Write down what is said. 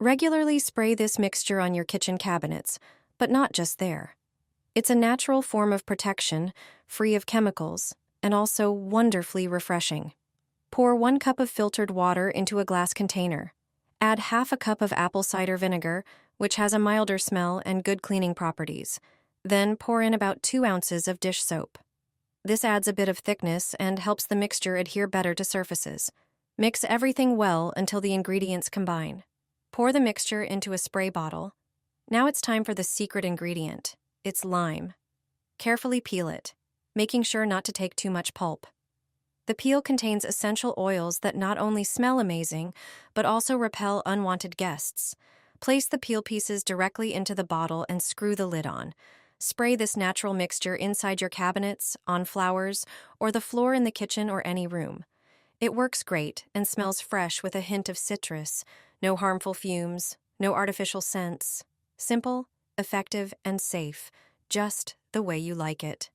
Regularly spray this mixture on your kitchen cabinets, but not just there. It's a natural form of protection, free of chemicals, and also wonderfully refreshing. Pour 1 cup of filtered water into a glass container. Add half a cup of apple cider vinegar, which has a milder smell and good cleaning properties. Then pour in about 2 ounces of dish soap. This adds a bit of thickness and helps the mixture adhere better to surfaces. Mix everything well until the ingredients combine. Pour the mixture into a spray bottle. Now it's time for the secret ingredient. It's lime. Carefully peel it, making sure not to take too much pulp. The peel contains essential oils that not only smell amazing, but also repel unwanted guests. Place the peel pieces directly into the bottle and screw the lid on. Spray this natural mixture inside your cabinets, on flowers, or the floor in the kitchen or any room. It works great and smells fresh with a hint of citrus. No harmful fumes, no artificial scents. Simple, effective, and safe, just the way you like it.